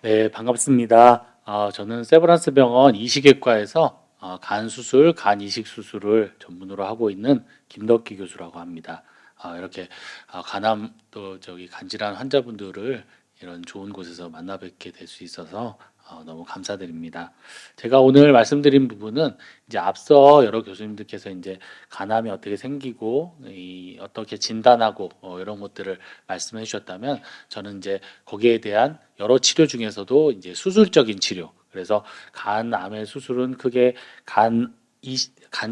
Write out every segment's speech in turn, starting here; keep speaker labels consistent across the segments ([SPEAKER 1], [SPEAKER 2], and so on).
[SPEAKER 1] 네, 반갑습니다. 저는 세브란스 병원 이식외과에서 간 수술, 간 이식 수술을 전문으로 하고 있는 김덕기 교수라고 합니다. 이렇게 간암 또 저기 간질환 환자분들을 이런 좋은 곳에서 만나 뵙게 될 수 있어서 너무 감사드립니다. 제가 오늘 말씀드린 부분은 이제 앞서 여러 교수님들께서 이제 간암이 어떻게 생기고 어떻게 진단하고 이런 것들을 말씀해 주셨다면 저는 이제 거기에 대한 여러 치료 중에서도 이제 수술적인 치료. 그래서 간암의 수술은 크게 간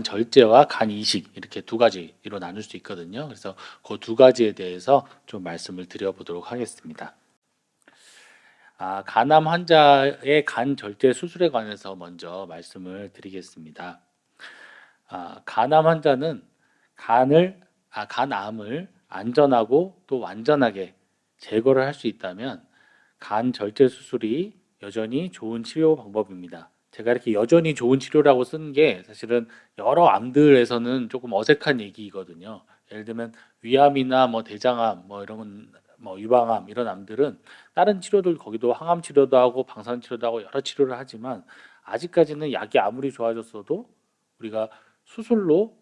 [SPEAKER 1] 절제와 간 이식 이렇게 두 가지로 나눌 수 있거든요. 그래서 그 두 가지에 대해서 좀 말씀을 드려보도록 하겠습니다. 간암 환자의 간 절제 수술에 관해서 먼저 말씀을 드리겠습니다. 간암 환자는 간암을 안전하고 또 완전하게 제거를 할 수 있다면 간 절제 수술이 여전히 좋은 치료 방법입니다. 제가 이렇게 여전히 좋은 치료라고 쓴 게 사실은 여러 암들에서는 조금 어색한 얘기거든요. 예를 들면 위암이나 뭐 대장암, 뭐 이런 뭐 유방암 이런 암들은 다른 치료들 거기도 항암 치료도 하고 방사선 치료도 하고 여러 치료를 하지만 아직까지는 약이 아무리 좋아졌어도 우리가 수술로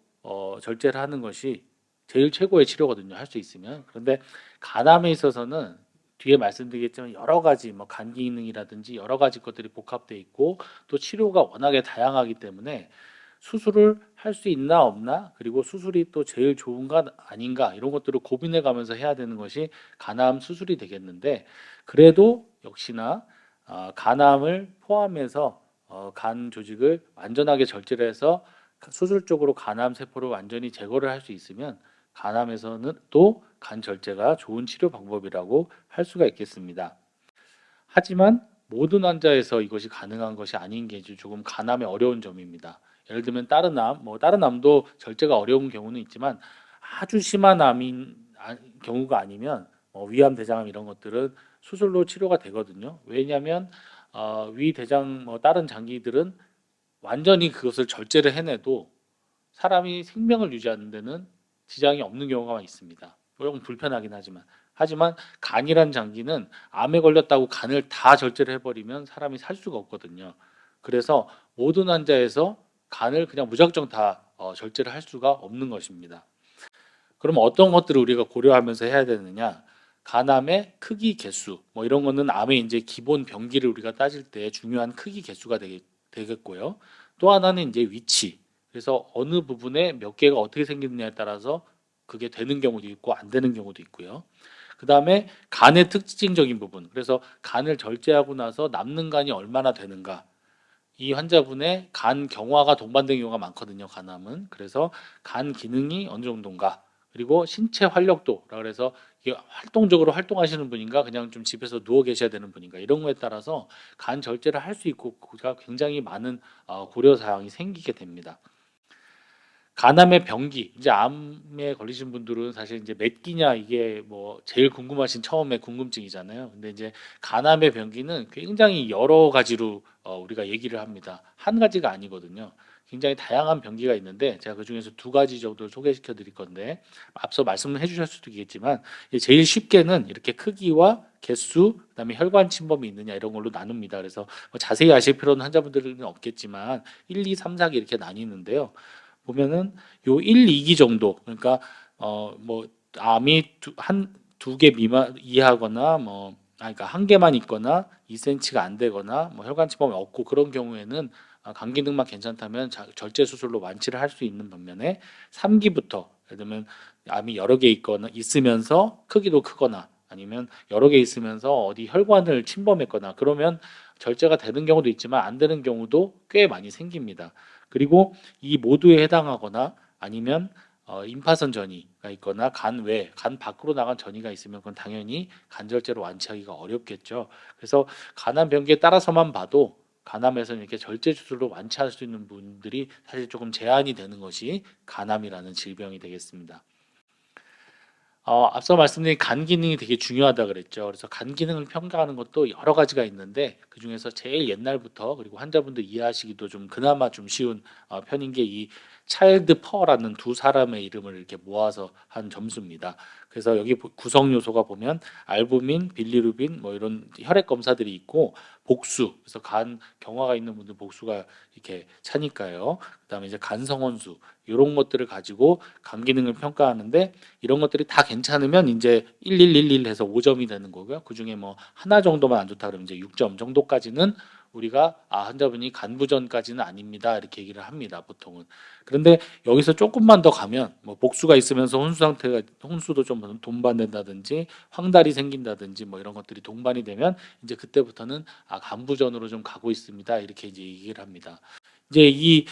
[SPEAKER 1] 절제를 하는 것이 제일 최고의 치료거든요. 할 수 있으면. 그런데 간암에 있어서는 뒤에 말씀드리겠지만 여러 가지 뭐 간 기능이라든지 여러 가지 것들이 복합돼 있고 또 치료가 워낙에 다양하기 때문에 수술을 할 수 있나 없나 그리고 수술이 또 제일 좋은가 아닌가 이런 것들을 고민해 가면서 해야 되는 것이 간암 수술이 되겠는데 그래도 역시나 간암을 포함해서 간 조직을 완전하게 절제를 해서 수술적으로 간암 세포를 완전히 제거를 할 수 있으면 간암에서는 또 간 절제가 좋은 치료 방법이라고 할 수가 있겠습니다. 하지만 모든 환자에서 이것이 가능한 것이 아닌 게 조금 간암의 어려운 점입니다. 예를 들면 다른 암, 뭐 다른 암도 절제가 어려운 경우는 있지만 아주 심한 암인 경우가 아니면 위암, 대장암 이런 것들은 수술로 치료가 되거든요. 왜냐하면 위, 대장, 뭐 다른 장기들은 완전히 그것을 절제를 해내도 사람이 생명을 유지하는 데는 지장이 없는 경우가 있습니다. 조금 불편하긴 하지만 간이란 장기는 암에 걸렸다고 간을 다 절제를 해버리면 사람이 살 수가 없거든요. 그래서 모든 환자에서 간을 그냥 무작정 다 절제를 할 수가 없는 것입니다. 그럼 어떤 것들을 우리가 고려하면서 해야 되느냐? 간암의 크기 개수, 뭐 이런 거는 암의 이제 기본 병기를 우리가 따질 때 중요한 크기 개수가 되겠고요. 또 하나는 이제 위치. 그래서 어느 부분에 몇 개가 어떻게 생기느냐에 따라서 그게 되는 경우도 있고 안 되는 경우도 있고요. 그 다음에 간의 특징적인 부분. 그래서 간을 절제하고 나서 남는 간이 얼마나 되는가. 이 환자분의 간 경화가 동반된 경우가 많거든요. 간암은. 그래서 간 기능이 어느 정도인가. 그리고 신체 활력도라 그래서 이게 활동적으로 활동하시는 분인가 그냥 좀 집에서 누워 계셔야 되는 분인가 이런 거에 따라서 간 절제를 할 수 있고 그가 굉장히 많은 고려 사항이 생기게 됩니다. 간암의 병기, 이제 암에 걸리신 분들은 사실 이제 몇 기냐 이게 뭐 제일 궁금하신 처음에 궁금증이잖아요. 근데 이제 간암의 병기는 굉장히 여러 가지로 우리가 얘기를 합니다. 한 가지가 아니거든요. 굉장히 다양한 병기가 있는데 제가 그중에서 두 가지 정도 소개시켜 드릴 건데 앞서 말씀을 해주실 수도 있겠지만 제일 쉽게는 이렇게 크기와 개수, 그다음에 혈관 침범이 있느냐 이런 걸로 나눕니다. 그래서 뭐 자세히 아실 필요는 환자분들은 없겠지만 1, 2, 3, 4기 이렇게 나뉘는데요. 보면은 요 1, 2기 정도 그러니까 뭐 암이 한 두 개 미만 이하거나 뭐 그러니까 한 개만 있거나 2cm가 안 되거나 뭐 혈관 침범이 없고 그런 경우에는 간 기능만 괜찮다면 절제 수술로 완치를 할 수 있는 반면에 3기부터 예를 들면 암이 여러 개 있거나 있으면서 크기도 크거나 아니면 여러 개 있으면서 어디 혈관을 침범했거나 그러면 절제가 되는 경우도 있지만 안 되는 경우도 꽤 많이 생깁니다. 그리고 이 모두에 해당하거나 아니면 임파선 전이가 있거나 간 외, 간 밖으로 나간 전이가 있으면 그건 당연히 간절제로 완치하기가 어렵겠죠. 그래서 간암 병기에 따라서만 봐도 간암에서는 이렇게 절제 수술로 완치할 수 있는 분들이 사실 조금 제한이 되는 것이 간암이라는 질병이 되겠습니다. 앞서 말씀드린 간 기능이 되게 중요하다 그랬죠. 그래서 간 기능을 평가하는 것도 여러 가지가 있는데 그중에서 제일 옛날부터 그리고 환자분들 이해하시기도 좀 그나마 좀 쉬운 편인 게 이 차일드 퍼라는 두 사람의 이름을 이렇게 모아서 한 점수입니다. 그래서 여기 구성 요소가 보면 알부민, 빌리루빈 뭐 이런 혈액 검사들이 있고 복수, 그래서 간 경화가 있는 분들 복수가 이렇게 차니까요. 그다음에 이제 간성원수 이런 것들을 가지고 간 기능을 평가하는데 이런 것들이 다 괜찮으면 이제 1111 해서 5점이 되는 거고요. 그중에 뭐 하나 정도만 안 좋다 그러면 이제 6점 정도까지는 우리가 환자분이 간부전까지는 아닙니다 이렇게 얘기를 합니다 보통은. 그런데 여기서 조금만 더 가면 뭐 복수가 있으면서 혼수 상태가 혼수도 좀 동반된다든지 황달이 생긴다든지 뭐 이런 것들이 동반이 되면 이제 그때부터는 간부전으로 좀 가고 있습니다 이렇게 이제 얘기를 합니다. 이제 이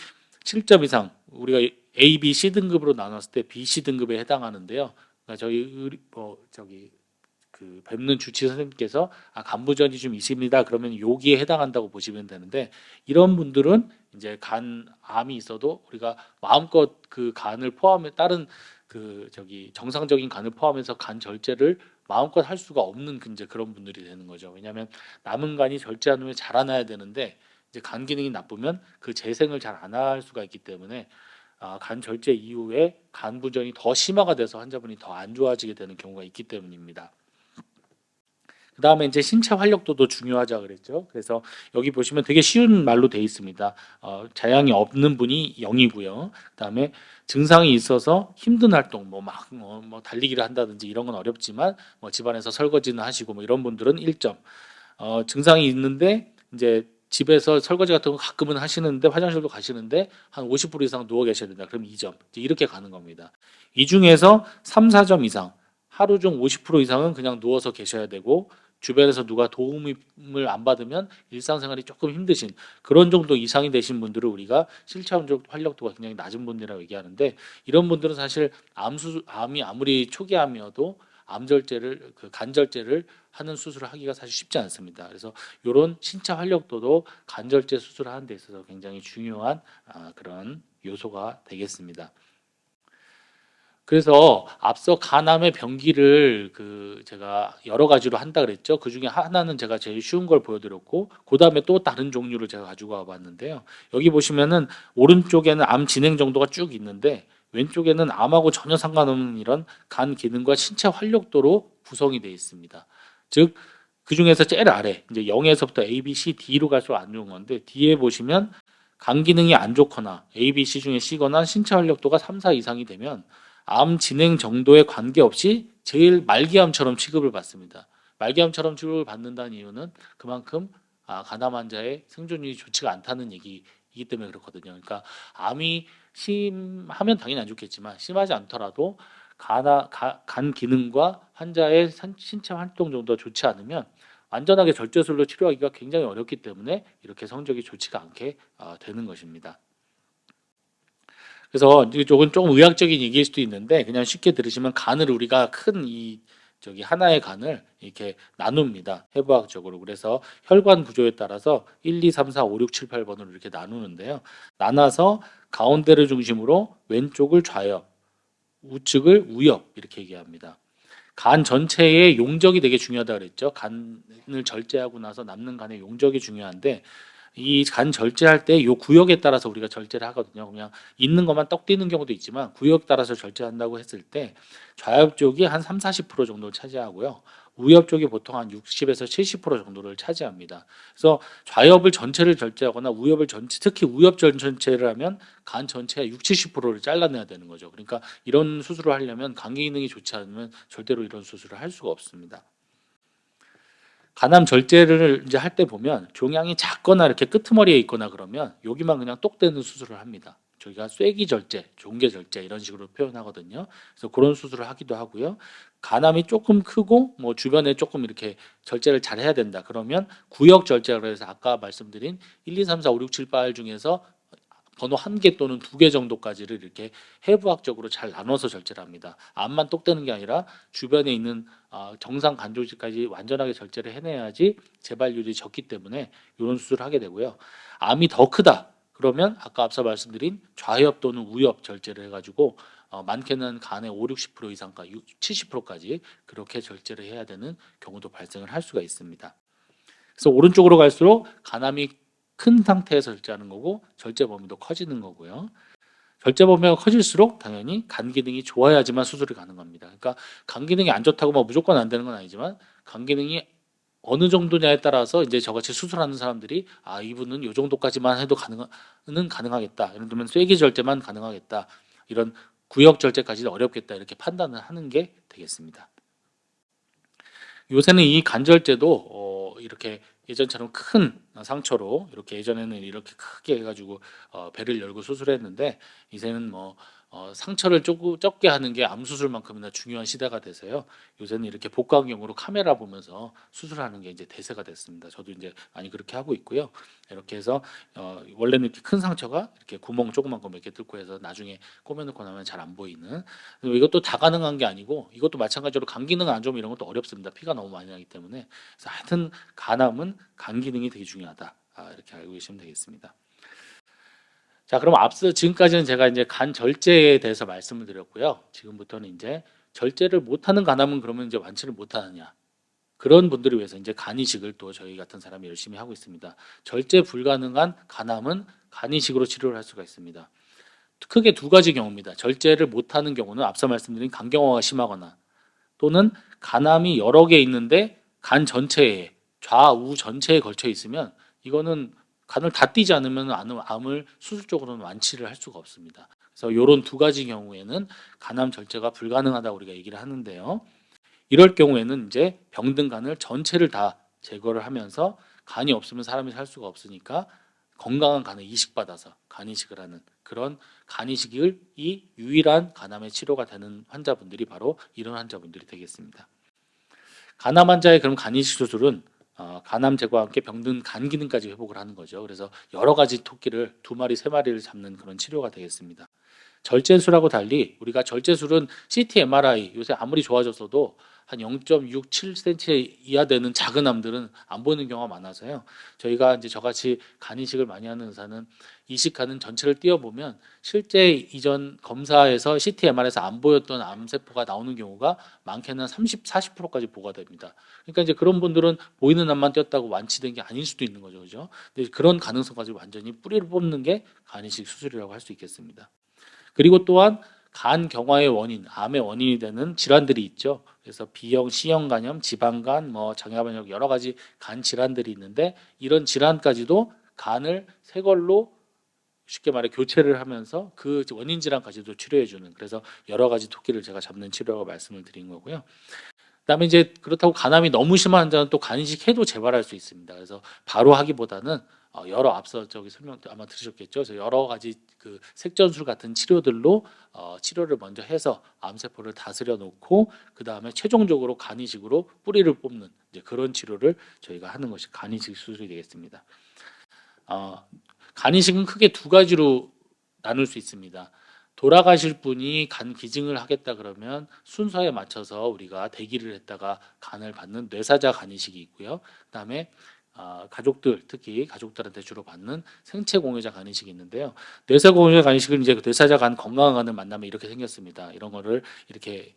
[SPEAKER 1] 7점 이상 우리가 A, B, C 등급으로 나눴을 때 B, C 등급에 해당하는데요. 그러니까 저기 그 뵙는 주치 선생님께서 간부전이 좀 있습니다. 그러면 여기에 해당한다고 보시면 되는데 이런 분들은 이제 간암이 있어도 우리가 마음껏 그 간을 포함해 다른 그 저기 정상적인 간을 포함해서 간 절제를 마음껏 할 수가 없는 이제 그런 분들이 되는 거죠. 왜냐하면 남은 간이 절제한 후에 자라나야 되는데 이제 간 기능이 나쁘면 그 재생을 잘 안 할 수가 있기 때문에 간 절제 이후에 간 부전이 더 심화가 돼서 환자분이 더 안 좋아지게 되는 경우가 있기 때문입니다. 그다음에 이제 신체 활력도도 중요하자 그랬죠. 그래서 여기 보시면 되게 쉬운 말로 돼 있습니다. 자양이 없는 분이 0이고요. 그다음에 증상이 있어서 힘든 활동, 뭐 달리기를 한다든지 이런 건 어렵지만 뭐 집안에서 설거지는 하시고 뭐 이런 분들은 1점. 증상이 있는데 이제 집에서 설거지 같은 거 가끔은 하시는데 화장실도 가시는데 한 50% 이상 누워 계셔야 된다. 그럼 2점. 이렇게 가는 겁니다. 이 중에서 3, 4점 이상 하루 중 50% 이상은 그냥 누워서 계셔야 되고 주변에서 누가 도움을 안 받으면 일상생활이 조금 힘드신 그런 정도 이상이 되신 분들을 우리가 실체적 활력도가 굉장히 낮은 분이라고 얘기하는데 이런 분들은 사실 암이 아무리 초기암이어도 암절제를 그 간절제를 하는 수술을 하기가 사실 쉽지 않습니다. 그래서 이런 신체 활력도도 간절제 수술을 하는 데 있어서 굉장히 중요한 그런 요소가 되겠습니다. 그래서 앞서 간암의 병기를 제가 여러 가지로 한다 그랬죠. 그 중에 하나는 제가 제일 쉬운 걸 보여드렸고, 그 다음에 또 다른 종류를 제가 가지고 와봤는데요. 여기 보시면은 오른쪽에는 암 진행 정도가 쭉 있는데 왼쪽에는 암하고 전혀 상관없는 이런 간 기능과 신체 활력도로 구성이 되어 있습니다. 즉, 그 중에서 제일 아래 이제 0에서부터 A, B, C, D로 갈수록 안 좋은 건데 D에 보시면 간 기능이 안 좋거나 A, B, C 중에 C거나 신체 활력도가 3, 4 이상이 되면 암 진행 정도에 관계없이 제일 말기암처럼 취급을 받습니다. 말기암처럼 취급을 받는다는 이유는 그만큼 간암 환자의 생존율이 좋지가 않다는 얘기이기 때문에 그렇거든요. 그러니까 암이 심하면 당연히 안 좋겠지만 심하지 않더라도 간 기능과 환자의 신체 활동 정도가 좋지 않으면 완전하게 절제술로 치료하기가 굉장히 어렵기 때문에 이렇게 성적이 좋지가 않게 되는 것입니다. 그래서 이쪽은 조금 의학적인 얘기일 수도 있는데 그냥 쉽게 들으시면 간을 우리가 큰 저기 하나의 간을 이렇게 나눕니다. 해부학적으로. 그래서 혈관 구조에 따라서 1, 2, 3, 4, 5, 6, 7, 8번으로 이렇게 나누는데요. 나눠서 가운데를 중심으로 왼쪽을 좌엽, 우측을 우엽 이렇게 얘기합니다. 간 전체의 용적이 되게 중요하다 그랬죠. 간을 절제하고 나서 남는 간의 용적이 중요한데 이 간 절제할 때 이 구역에 따라서 우리가 절제를 하거든요. 그냥 있는 것만 떡 띄는 경우도 있지만 구역 따라서 절제한다고 했을 때 좌엽 쪽이 한 3, 40% 정도를 차지하고요. 우엽 쪽이 보통 한 60에서 70% 정도를 차지합니다. 그래서 좌엽을 전체를 절제하거나 우엽을 특히 우엽 전체를 하면 간 전체의 6, 70%를 잘라내야 되는 거죠. 그러니까 이런 수술을 하려면 간 기능이 좋지 않으면 절대로 이런 수술을 할 수가 없습니다. 간암 절제를 이제 할 때 보면 종양이 작거나 이렇게 끄트머리에 있거나 그러면 여기만 그냥 똑 떼는 수술을 합니다. 저희가 쐐기 절제, 종개 절제 이런 식으로 표현하거든요. 그래서 그런 수술을 하기도 하고요. 간암이 조금 크고 뭐 주변에 조금 이렇게 절제를 잘 해야 된다. 그러면 구역 절제라고 해서 아까 말씀드린 1, 2, 3, 4, 5, 6, 7, 8 중에서 번호 1개 또는 2개 정도까지를 이렇게 해부학적으로 잘 나눠서 절제를 합니다. 암만 똑 떼는 게 아니라 주변에 있는 정상 간조직까지 완전하게 절제를 해내야지 재발률이 적기 때문에 이런 수술을 하게 되고요. 암이 더 크다. 그러면 아까 앞서 말씀드린 좌엽 또는 우엽 절제를 해가지고 많게는 간의 5, 60% 이상까지 70%까지 그렇게 절제를 해야 되는 경우도 발생을 할 수가 있습니다. 그래서 오른쪽으로 갈수록 간암이 큰 상태에서 절제하는 거고 절제 범위도 커지는 거고요. 절제 범위가 커질수록 당연히 간 기능이 좋아야지만 수술이 가능합니다. 그러니까 간 기능이 안 좋다고 막 무조건 안 되는 건 아니지만 간 기능이 어느 정도냐에 따라서 이제 저같이 수술하는 사람들이 아 이분은 요 정도까지만 해도 가능하겠다. 예를 들면 쐐기 절제만 가능하겠다. 이런 구역 절제까지는 어렵겠다. 이렇게 판단을 하는 게 되겠습니다. 요새는 이 간절제도 이렇게 예전처럼 큰 상처로 이렇게 예전에는 이렇게 크게 해가지고 배를 열고 수술했는데 이제는 뭐 상처를 적게 하는 게 암 수술만큼이나 중요한 시대가 돼서요. 요새는 이렇게 복강경으로 카메라 보면서 수술하는 게 이제 대세가 됐습니다. 저도 이제 많이 그렇게 하고 있고요. 이렇게 해서 원래는 이렇게 큰 상처가 이렇게 구멍 조그만 거 몇 개 뚫고 해서 나중에 꼬매놓고 나면 잘 안 보이는 이것도 다 가능한 게 아니고 이것도 마찬가지로 간 기능 안 좋으면 이런 것도 어렵습니다. 피가 너무 많이 나기 때문에 그래서 하여튼 간암은 간 기능이 되게 중요하다. 이렇게 알고 계시면 되겠습니다. 자, 그럼 앞서 지금까지는 제가 이제 간 절제에 대해서 말씀을 드렸고요. 지금부터는 이제 절제를 못하는 간암은 그러면 이제 완치를 못하느냐? 그런 분들을 위해서 이제 간이식을 또 저희 같은 사람이 열심히 하고 있습니다. 절제 불가능한 간암은 간이식으로 치료를 할 수가 있습니다. 크게 두 가지 경우입니다. 절제를 못하는 경우는 앞서 말씀드린 간경화가 심하거나 또는 간암이 여러 개 있는데 간 전체에 좌우 전체에 걸쳐 있으면 이거는 간을 다 띄지 않으면 암을 수술적으로는 완치를 할 수가 없습니다. 그래서 이런 두 가지 경우에는 간암 절제가 불가능하다고 우리가 얘기를 하는데요. 이럴 경우에는 이제 병든 간을 전체를 다 제거를 하면서 간이 없으면 사람이 살 수가 없으니까 건강한 간을 이식받아서 간이식을 하는 그런 간이식이 유일한 간암의 치료가 되는 환자분들이 바로 이런 환자분들이 되겠습니다. 간암 환자의 그럼 간이식 수술은 간암 제거와 함께 병든 간 기능까지 회복을 하는 거죠. 그래서 여러 가지 토끼를 두 마리, 세 마리를 잡는 그런 치료가 되겠습니다. 절제술하고 달리 우리가 절제술은 CT, MRI 요새 아무리 좋아졌어도 한 0.67cm 이하 되는 작은 암들은 안 보이는 경우가 많아서요. 저희가 이제 저같이 간 이식을 많이 하는 의사는 이식하는 전체를 띄워보면 실제 이전 검사에서 CT, MR에서 안 보였던 암세포가 나오는 경우가 많게는 30, 40%까지 보가 됩니다. 그러니까 이제 그런 분들은 보이는 암만 띄었다고 완치된 게 아닐 수도 있는 거죠, 그죠? 근데 그런 가능성까지 완전히 뿌리를 뽑는 게 간 이식 수술이라고 할 수 있겠습니다. 그리고 또한 간 경화의 원인, 암의 원인이 되는 질환들이 있죠. 그래서 B형, C형 간염, 지방간, 뭐 장야반역 여러 가지 간 질환들이 있는데 이런 질환까지도 간을 새 걸로 쉽게 말해 교체를 하면서 그 원인 질환까지도 치료해 주는 그래서 여러 가지 토끼를 제가 잡는 치료라고 말씀을 드린 거고요. 그다음에 이제 그렇다고 간암이 너무 심한 환자는 또 간이식해도 재발할 수 있습니다. 그래서 바로 하기보다는 여러 앞서 저기 설명 아마 들으셨겠죠. 그래서 여러 가지 그 색전술 같은 치료들로 치료를 먼저 해서 암세포를 다스려 놓고 그 다음에 최종적으로 간이식으로 뿌리를 뽑는 이제 그런 치료를 저희가 하는 것이 간이식 수술이 되겠습니다. 간이식은 크게 두 가지로 나눌 수 있습니다. 돌아가실 분이 간 기증을 하겠다 그러면 순서에 맞춰서 우리가 대기를 했다가 간을 받는 뇌사자 간이식이 있고요. 그다음에 가족들 특히 가족들한테 주로 받는 생체 공여자 간이식이 있는데요. 뇌사 공여자 간이식은 이제 그 뇌사자 간 건강한 간을 만나면 이렇게 생겼습니다. 이런 거를 이렇게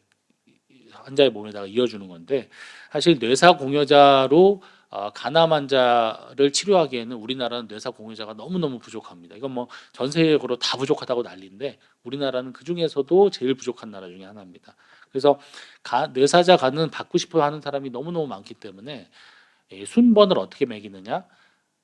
[SPEAKER 1] 환자의 몸에다가 이어주는 건데 사실 뇌사 공여자로 간암 환자를 치료하기에는 우리나라는 뇌사 공여자가 너무너무 부족합니다. 이건 뭐 전 세계적으로 다 부족하다고 난리인데 우리나라는 그 중에서도 제일 부족한 나라 중에 하나입니다. 그래서 뇌사자 간은 받고 싶어 하는 사람이 너무너무 많기 때문에 순번을 어떻게 매기느냐?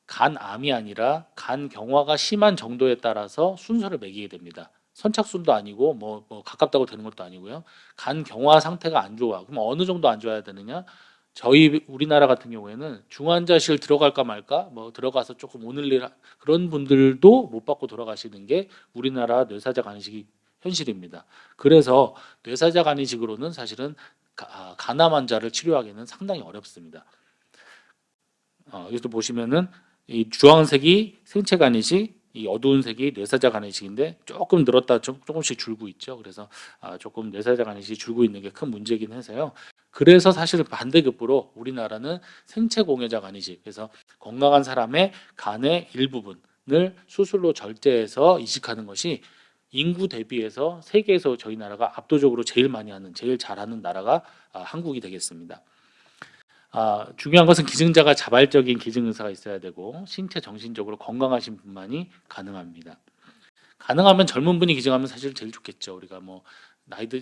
[SPEAKER 1] 간암이 아니라 간 경화가 심한 정도에 따라서 순서를 매기게 됩니다. 선착순도 아니고 뭐 가깝다고 되는 것도 아니고요. 간 경화 상태가 안 좋아. 그럼 어느 정도 안 좋아야 되느냐? 저희 우리나라 같은 경우에는 중환자실 들어갈까 말까 뭐 들어가서 조금 오늘 일 그런 분들도 못 받고 돌아가시는 게 우리나라 뇌사자 간이식이 현실입니다. 그래서 뇌사자 간이식으로는 사실은 간암 환자를 치료하기는 상당히 어렵습니다. 여기서 보시면은 이 주황색이 생체 간이식, 이 어두운 색이 뇌사자 간이식인데 조금 늘었다 조금씩 줄고 있죠. 그래서 조금 뇌사자 간이식이 줄고 있는 게 큰 문제긴 해서요. 그래서 사실 반대급부로 우리나라는 생체 공여자 간이식, 그래서 건강한 사람의 간의 일부분을 수술로 절제해서 이식하는 것이 인구 대비해서 세계에서 저희 나라가 압도적으로 제일 많이 하는, 제일 잘하는 나라가 한국이 되겠습니다. 중요한 것은 기증자가 자발적인 기증 의사가 있어야 되고 신체 정신적으로 건강하신 분만이 가능합니다. 가능하면 젊은 분이 기증하면 사실 제일 좋겠죠. 우리가 뭐 나이도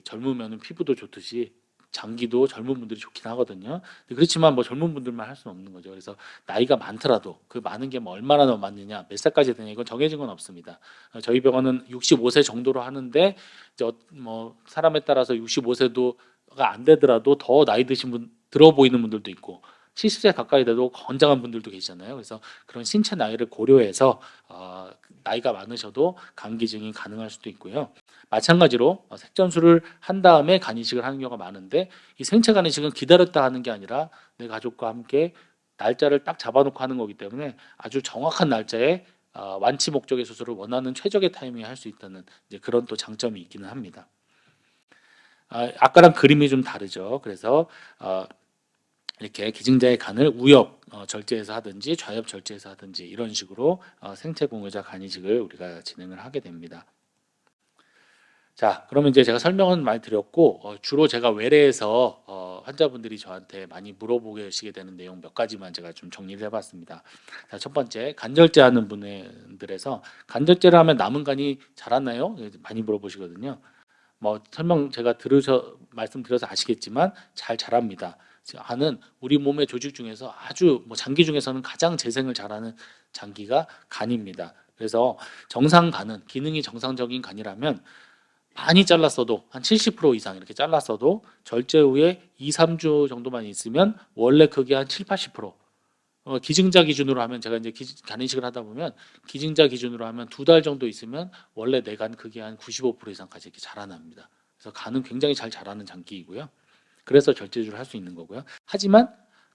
[SPEAKER 1] 젊으면은 피부도 좋듯이 장기도 젊은 분들이 좋긴 하거든요. 근데 그렇지만 뭐 젊은 분들만 할 수는 없는 거죠. 그래서 나이가 많더라도 그 많은 게 뭐 얼마나 더 많느냐, 몇 살까지 되냐 이건 정해진 건 없습니다. 저희 병원은 65세 정도로 하는데 이제 뭐 사람에 따라서 65세도가 안 되더라도 더 나이 드신 분 들어 보이는 분들도 있고 70세 가까이 돼도 건장한 분들도 계시잖아요. 그래서 그런 신체 나이를 고려해서 나이가 많으셔도 간 기증이 가능할 수도 있고요. 마찬가지로 색전수를 한 다음에 간 이식을 하는 경우가 많은데 이 생체 간 이식은 기다렸다 하는 게 아니라 내 가족과 함께 날짜를 딱 잡아놓고 하는 거기 때문에 아주 정확한 날짜에 완치 목적의 수술을 원하는 최적의 타이밍에 할 수 있다는 이제 그런 또 장점이 있기는 합니다. 아까랑 그림이 좀 다르죠. 그래서 이렇게 기증자의 간을 우엽 절제해서 하든지 좌엽 절제해서 하든지 이런 식으로 생체 공유자 간 이식을 우리가 진행을 하게 됩니다. 자, 그러면 이제 제가 설명은 많이 드렸고 주로 제가 외래에서 환자분들이 저한테 많이 물어보시게 되는 내용 몇 가지만 제가 좀 정리를 해봤습니다. 자, 첫 번째 간절제하는 분들에서 간절제를 하면 남은 간이 자랐나요? 많이 물어보시거든요. 뭐 설명 제가 말씀드려서 아시겠지만 잘 자랍니다. 간은 우리 몸의 조직 중에서 아주 뭐 장기 중에서는 가장 재생을 잘하는 장기가 간입니다. 그래서 정상 간은 기능이 정상적인 간이라면 많이 잘랐어도 한 70% 이상 이렇게 잘랐어도 절제 후에 2, 3주 정도만 있으면 원래 크기 한 7, 80% 기증자 기준으로 하면 제가 이제 간 이식을 하다 보면 기증자 기준으로 하면 2달 정도 있으면 원래 내 간 크기 한 95% 이상까지 이렇게 자라납니다. 그래서 간은 굉장히 잘 자라는 장기이고요. 그래서 절제주를 할 수 있는 거고요. 하지만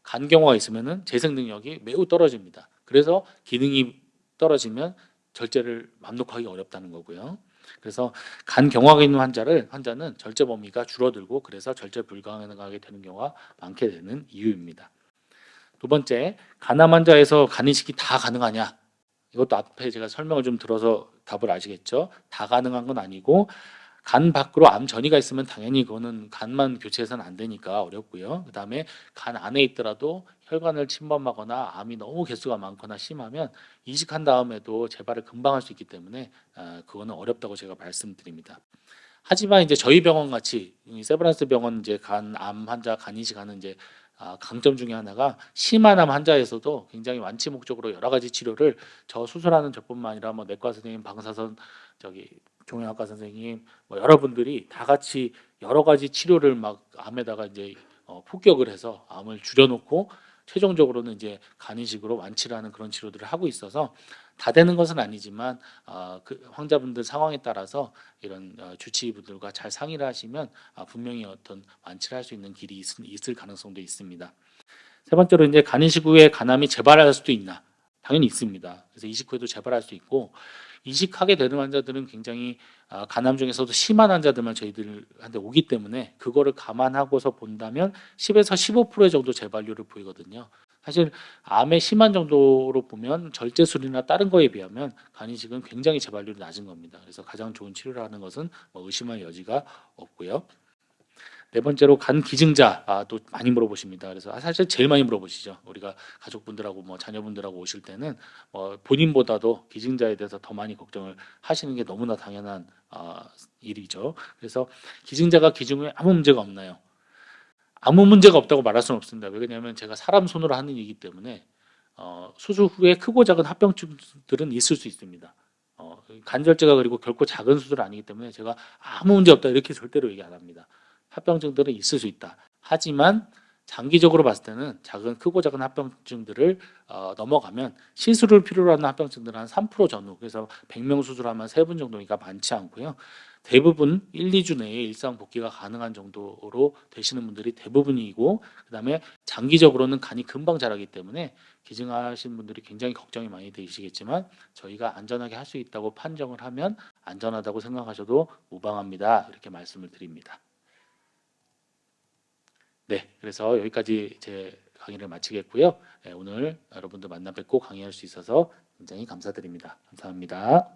[SPEAKER 1] 간경화가 있으면은 재생 능력이 매우 떨어집니다. 그래서 기능이 떨어지면 절제를 만족하기 어렵다는 거고요. 그래서 간 경화가 있는 환자는 절제 범위가 줄어들고 그래서 절제 불가능하게 되는 경우가 많게 되는 이유입니다. 두 번째, 간암 환자에서 간 이식이 다 가능하냐? 이것도 앞에 제가 설명을 좀 들어서 답을 아시겠죠? 다 가능한 건 아니고 간 밖으로 암 전이가 있으면 당연히 그거는 간만 교체해서는 안 되니까 어렵고요. 그다음에 간 안에 있더라도 혈관을 침범하거나 암이 너무 개수가 많거나 심하면 이식한 다음에도 재발을 금방 할 수 있기 때문에 그거는 어렵다고 제가 말씀드립니다. 하지만 이제 저희 병원 같이 이 세브란스 병원 이제 간암 환자 간 이식하는 이제 강점 중에 하나가 심한 암 환자에서도 굉장히 완치 목적으로 여러 가지 치료를 저 수술하는 저뿐만 아니라 뭐 내과 선생님, 방사선 종양학과 선생님 뭐 여러분들이 다 같이 여러 가지 치료를 막 암에다가 이제 폭격을 해서 암을 줄여놓고 최종적으로는 이제 간 이식으로 완치를 하는 그런 치료들을 하고 있어서 다 되는 것은 아니지만 그 환자분들 상황에 따라서 이런 주치의분들과 잘 상의를 하시면 분명히 어떤 완치를 할 수 있는 길이 있을 가능성도 있습니다. 세 번째로 이제 간 이식 후에 간암이 재발할 수도 있나? 당연히 있습니다. 그래서 이식 후에도 재발할 수 있고 이식하게 되는 환자들은 굉장히 간암 중에서도 심한 환자들만 저희들한테 오기 때문에 그거를 감안하고서 본다면 10에서 15% 정도 재발률을 보이거든요. 사실 암의 심한 정도로 보면 절제술이나 다른 거에 비하면 간 이식은 굉장히 재발률이 낮은 겁니다. 그래서 가장 좋은 치료를 하는 것은 뭐 의심할 여지가 없고요. 네 번째로 간 기증자 또 많이 물어보십니다. 그래서 사실 제일 많이 물어보시죠. 우리가 가족분들하고 뭐 자녀분들하고 오실 때는 본인보다도 기증자에 대해서 더 많이 걱정을 하시는 게 너무나 당연한 일이죠. 그래서 기증자가 기증 후에 아무 문제가 없나요? 아무 문제가 없다고 말할 수는 없습니다. 왜냐하면 제가 사람 손으로 하는 일이기 때문에 수술 후에 크고 작은 합병증들은 있을 수 있습니다. 간절제가 그리고 결코 작은 수술은 아니기 때문에 제가 아무 문제 없다 이렇게 절대로 얘기 안 합니다. 합병증들은 있을 수 있다. 하지만 장기적으로 봤을 때는 크고 작은 합병증들을 넘어가면 시술을 필요로 하는 합병증들은 한 3% 전후 그래서 100명 수술하면 3분 정도니까 많지 않고요. 대부분 1, 2주 내에 일상 복귀가 가능한 정도로 되시는 분들이 대부분이고 그다음에 장기적으로는 간이 금방 자라기 때문에 기증하신 분들이 굉장히 걱정이 많이 되시겠지만 저희가 안전하게 할 수 있다고 판정을 하면 안전하다고 생각하셔도 무방합니다. 이렇게 말씀을 드립니다. 네, 그래서 여기까지 제 강의를 마치겠고요. 오늘 여러분들 만나 뵙고 강의할 수 있어서 굉장히 감사드립니다. 감사합니다.